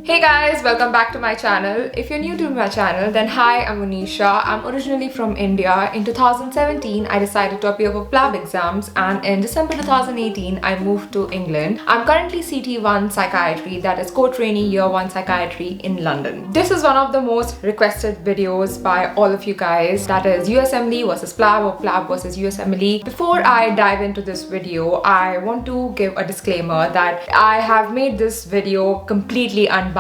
Hey guys, welcome back to my channel. If you're new to my channel, then hi, I'm Manisha. I'm originally from India. In 2017, I decided to appear for Plab exams, and in December 2018, I moved to England. I'm currently CT1 Psychiatry, that is co-trainee Year 1 Psychiatry in London. This is one of the most requested videos by all of you guys, that is USMLE versus Plab or Plab versus USMLE. Before I dive into this video, I want to give a disclaimer that I have made this video completely unbiased.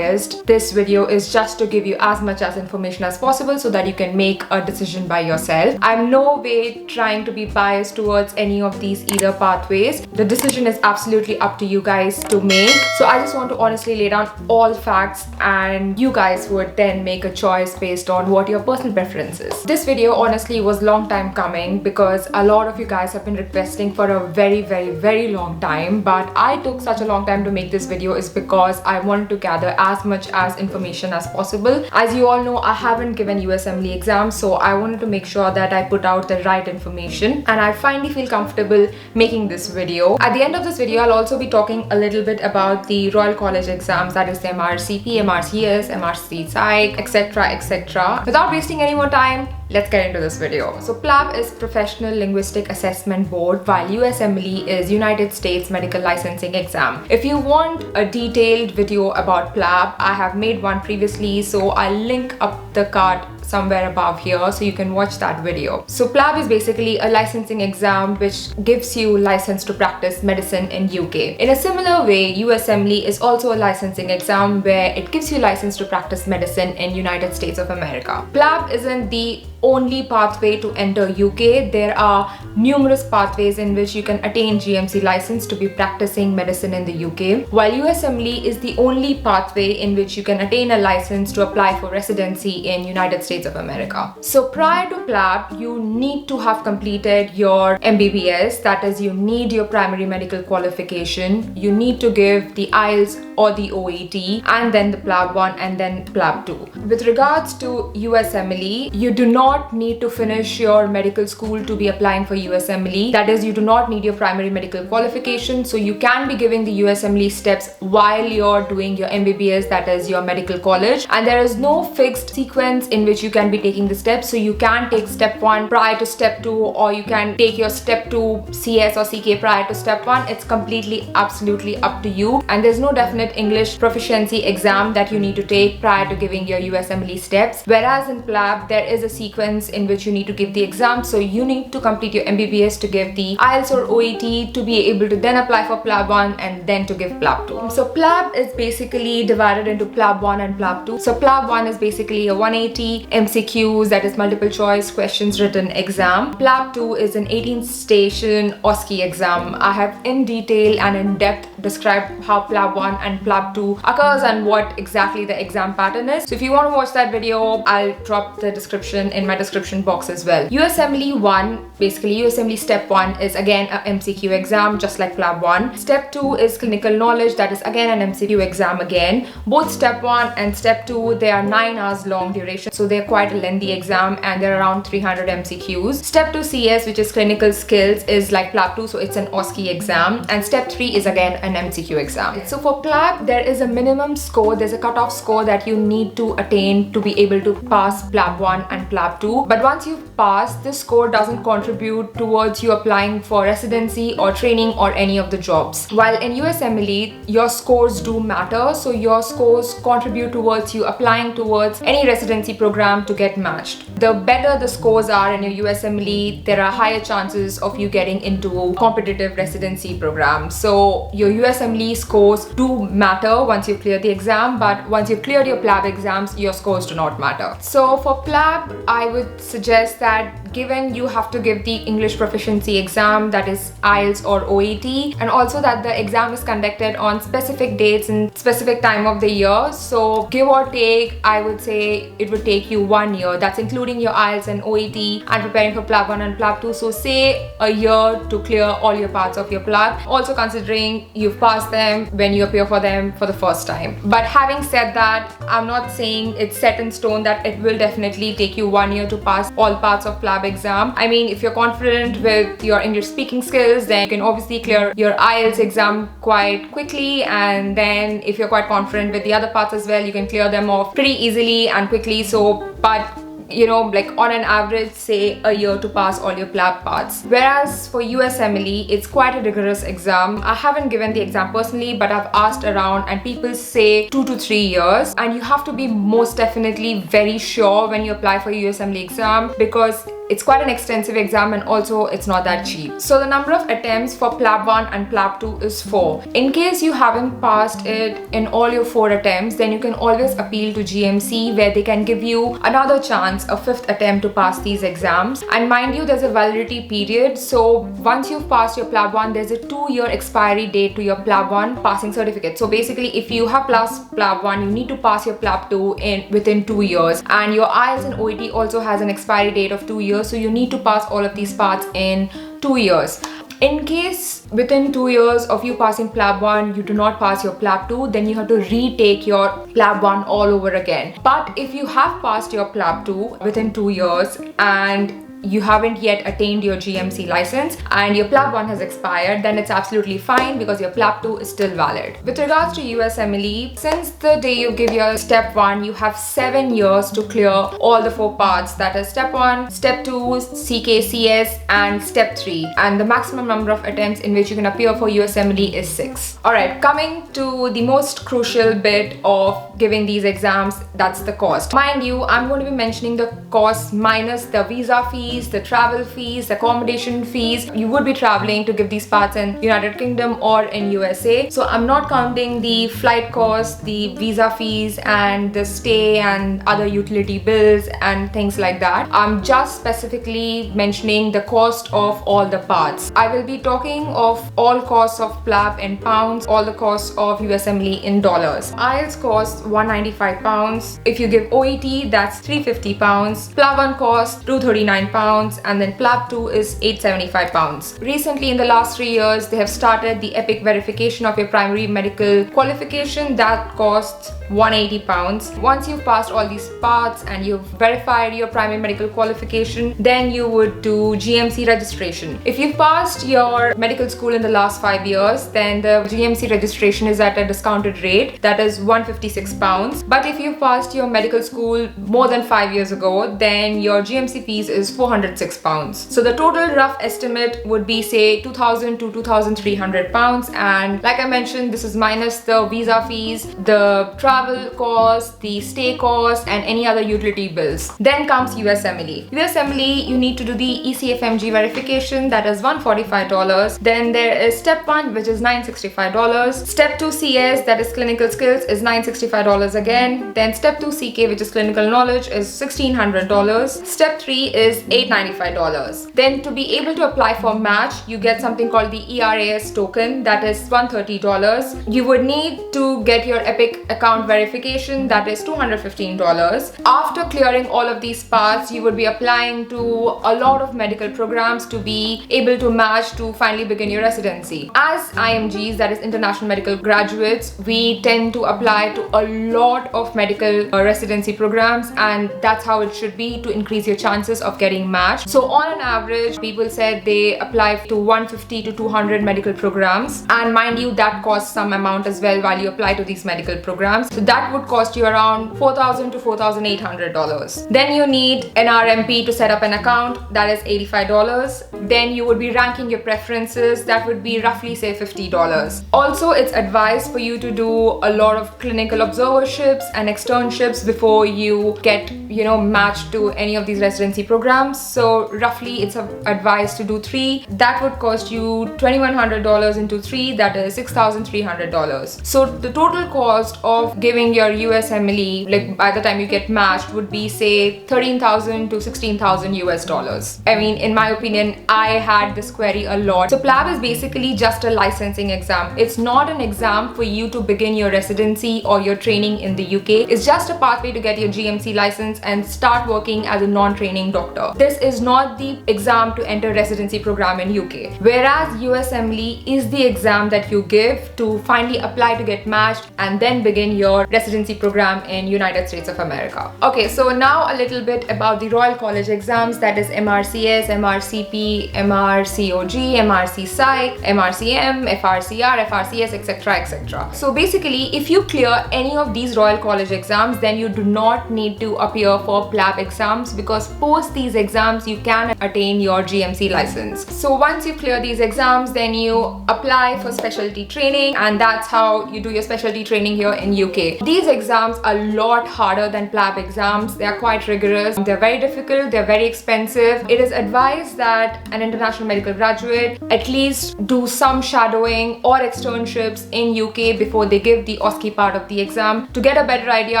This video is just to give you as much as information as possible so that you can make a decision by yourself. I'm no way trying to be biased towards any of these either pathways. The decision is absolutely up to you guys to make. So I just want to honestly lay down all facts and you guys would then make a choice based on what your personal preference is. This video honestly was long time coming because a lot of you guys have been requesting for a very long time, but I took such a long time to make this video is because I wanted to gather as much as information as possible. As you all know, I haven't given USMLE exams, so I wanted to make sure that I put out the right information, and I finally feel comfortable making this video. At the end of this video, I'll also be talking a little bit about the Royal College exams, that is the MRCP, MRCS, MRCpsych, etc. Without wasting any more time, let's get into this video. So Plab is Professional Linguistic Assessment Board, while USMLE is United States Medical Licensing Exam. If you want a detailed video about Plab, I have made one previously, so I'll link up the card somewhere above here so you can watch that video. So Plab is basically a licensing exam which gives you license to practice medicine in UK. In a similar way, USMLE is also a licensing exam where it gives you license to practice medicine in United States of America. Plab isn't the only pathway to enter UK. There are numerous pathways in which you can attain GMC license to be practicing medicine in the UK, while USMLE is the only pathway in which you can attain a license to apply for residency in United States of America. So prior to Plab, you need to have completed your MBBS, that is, you need your primary medical qualification, you need to give the IELTS or the OET, and then the Plab 1 and then Plab 2. With regards to USMLE, you do not need to finish your medical school to be applying for USMLE. That is, you do not need your primary medical qualification, so you can be giving the USMLE steps while you're doing your MBBS, that is your medical college, and there is no fixed sequence in which you can be taking the steps. So you can take step 1 prior to step 2, or you can take your step 2 CS or CK prior to step 1. It's completely absolutely up to you, and there's no definite English proficiency exam that you need to take prior to giving your USMLE steps, whereas in Plab there is a sequence in which you need to give the exam. So you need to complete your MBBS to give the IELTS or OET to be able to then apply for Plab 1 and then to give Plab 2. So Plab is basically divided into Plab 1 and Plab 2. So Plab 1 is basically a 180 MCQs, that is multiple choice questions written exam. Plab 2 is an 18 station OSCE exam. I have in detail and in depth described how Plab 1 and Plab 2 occurs and what exactly the exam pattern is. So if you want to watch that video, I'll drop the description in my description box as well. USMLE 1, basically USMLE step 1 is again a MCQ exam just like Plab 1. Step 2 is clinical knowledge, that is again an MCQ exam again. Both step 1 and step 2, they are 9 hours long duration, so they're quite a lengthy exam and they're around 300 MCQs. Step 2 CS, which is clinical skills, is like Plab 2, so it's an OSCE exam, and step 3 is again an MCQ exam. So for Plab, there is a minimum score, there's a cutoff score that you need to attain to be able to pass Plab 1 and Plab 2. But once you've passed, this score doesn't contribute towards you applying for residency or training or any of the jobs. While in USMLE, your scores do matter, so your scores contribute towards you applying towards any residency program to get matched. The better the scores are in your USMLE, there are higher chances of you getting into competitive residency programs. So your USMLE scores do matter once you clear the exam, but once you've cleared your Plab exams, your scores do not matter. So for Plab, I would suggest that given you have to give the English proficiency exam, that is IELTS or OET, and also that the exam is conducted on specific dates and specific time of the year, so give or take, I would say it would take you 1 year. That's including your IELTS and OET and preparing for Plab 1 and Plab 2. So say a year to clear all your parts of your Plab, also considering you've passed them when you appear for them for the first time. But having said that, I'm not saying it's set in stone that it will definitely take you 1 year to pass all parts of Plab Plab exam. I mean, if you're confident with your English speaking skills, then you can obviously clear your IELTS exam quite quickly, and then if you're quite confident with the other parts as well, you can clear them off pretty easily and quickly. So, but you know, like on an average, say a year to pass all your Plab parts. Whereas for USMLE, it's quite a rigorous exam. I haven't given the exam personally, but I've asked around and people say 2 to 3 years, and you have to be most definitely very sure when you apply for a USMLE exam, because it's quite an extensive exam and also it's not that cheap. So the number of attempts for Plab 1 and Plab 2 is 4. In case you haven't passed it in all your 4 attempts, then you can always appeal to GMC, where they can give you another chance, a 5th attempt to pass these exams. And mind you, there's a validity period. So once you've passed your Plab 1, there's a 2-year expiry date to your Plab 1 passing certificate. So basically, if you have passed Plab 1, you need to pass your Plab 2 within 2 years. And your IELTS and OET also has an expiry date of 2 years. So you need to pass all of these parts in 2 years. In case within 2 years of you passing Plab 1, you do not pass your Plab 2, then you have to retake your Plab 1 all over again. But if you have passed your Plab 2 within 2 years and you haven't yet attained your GMC license and your Plab 1 has expired, then it's absolutely fine because your Plab 2 is still valid. With regards to USMLE, since the day you give your step 1, you have 7 years to clear all the 4 parts. That is step 1, step 2, 𝐐𝐭𝐫, and step 3. And the maximum number of attempts in which you can appear for USMLE is 6. Alright, coming to the most crucial bit of giving these exams, that's the cost. Mind you, I'm going to be mentioning the cost minus the visa fees, the travel fees, the accommodation fees. You would be traveling to give these parts in United Kingdom or in USA. So I'm not counting the flight costs, the visa fees, and the stay and other utility bills and things like that. I'm just specifically mentioning the cost of all the parts. I will be talking of all costs of Plab in pounds, all the costs of USMLE in dollars. IELTS costs £195. If you give OET, that's £350. Plab 1 costs £239. And then Plab 2 is £875. Recently, in the last 3 years, they have started the EPIC verification of your primary medical qualification. That costs £180. Once you've passed all these parts and you've verified your primary medical qualification, then you would do GMC registration. If you've passed your medical school in the last 5 years, then the GMC registration is at a discounted rate, that is £156. But if you've passed your medical school more than 5 years ago, then your GMC fees is £406. So the total rough estimate would be, say, £2,000 to £2,300. And like I mentioned, this is minus the visa fees, the travel costs, the stay costs, and any other utility bills. Then comes USMLE. USMLE, you need to do the ECFMG verification, that is $145. Then there is step 1, which is $965. Step 2 CS, that is clinical skills, is $965 again. Then step 2 CK, which is clinical knowledge, is $1,600. Step 3 is $895. Then to be able to apply for match, you get something called the ERAS token, that is $130. You would need to get your EPIC account verification, that is $215. After clearing all of these parts, you would be applying to a lot of medical programs to be able to match to finally begin your residency. As IMGs, that is international medical graduates, we tend to apply to a lot of medical residency programs, and that's how it should be to increase your chances of getting matched. So on an average, people said they apply to 150 to 200 medical programs, and mind you, that costs some amount as well while you apply to these medical programs. So that would cost you around $4,000 to $4,800. Then you need an RMP to set up an account, that is $85. Then you would be ranking your preferences, that would be roughly, say, $50. Also, it's advised for you to do a lot of clinical observerships and externships before you get, matched to any of these residency programs. So roughly it's advised to do 3. That would cost you $2,100 into 3, that is $6,300. So the total cost of giving your USMLE, like by the time you get matched, would be, say, $13,000 to $16,000 I mean, in my opinion, I had this query a lot. So Plab is basically just a licensing exam. It's not an exam for you to begin your residency or your training in the UK. It's just a pathway to get your GMC license and start working as a non-training doctor. This is not the exam to enter residency program in UK. Whereas USMLE is the exam that you give to finally apply to get matched and then begin your your residency program in United States of America. Okay, so now a little bit about the Royal College exams, that is MRCS, MRCP, MRCOG, MRCpsych, MRCM, FRCR, FRCS, etc, etc. So basically, if you clear any of these Royal College exams, then you do not need to appear for Plab exams, because post these exams you can attain your GMC license. So once you clear these exams, then you apply for specialty training, and that's how you do your specialty training here in UK. These exams are a lot harder than Plab exams. They are quite rigorous, they're very difficult, they're very expensive. It is advised that an international medical graduate at least do some shadowing or externships in UK before they give the OSCE part of the exam, to get a better idea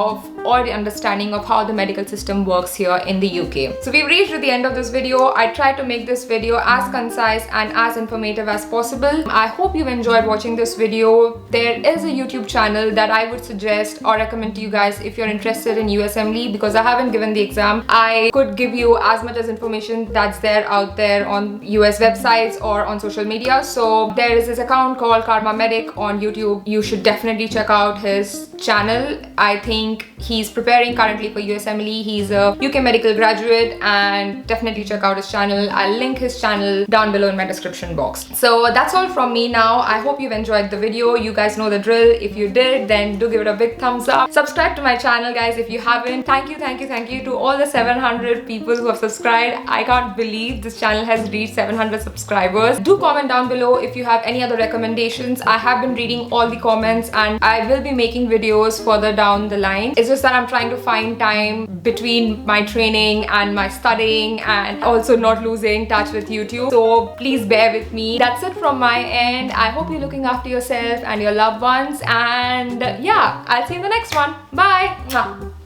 of or the understanding of how the medical system works here in the UK. So we've reached to the end of this video. I tried to make this video as concise and as informative as possible. I hope you've enjoyed watching this video. There is a YouTube channel that I would suggest or recommend to you guys if you're interested in USMLE, because I haven't given the exam. I could give you as much as information that's there out there on US websites or on social media. So there is this account called Karma Medic on YouTube. You should definitely check out his channel. I think he's preparing currently for USMLE. He's a UK medical graduate, and definitely check out his channel. I'll link his channel down below in my description box. So that's all from me now. I hope you've enjoyed the video. You guys know the drill. If you did, then do give it a big thumbs up. Subscribe to my channel, guys, if you haven't. Thank you to all the 700 people who have subscribed. I can't believe this channel has reached 700 subscribers. Do comment down below if you have any other recommendations. I have been reading all the comments, and I will be making videos further down the line. It's just that I'm trying to find time between my training and my studying, and also not losing touch with YouTube. So please bear with me. That's it from my end. I hope you're looking after yourself and your loved ones, and yeah, I'll see you in the next one. Bye.